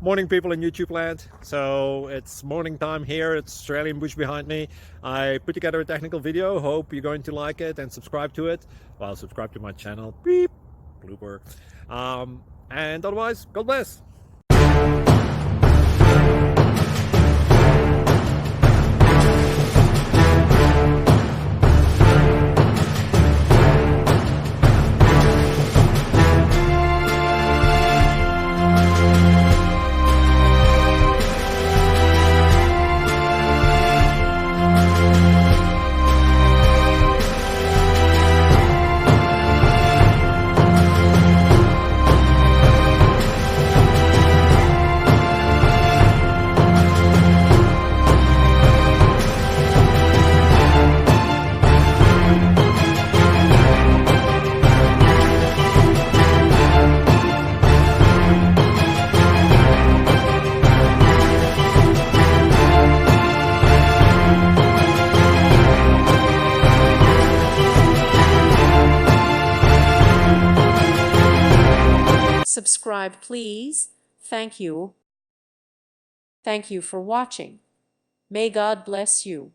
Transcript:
Morning, people in YouTube land. So it's morning time here. It's Australian bush behind me. I put together a technical video. Hope you're going to like it and subscribe to it. Well, subscribe to my channel. Beep. Blooper. And otherwise, God bless. Subscribe, please. Thank you. Thank you for watching. May God bless you.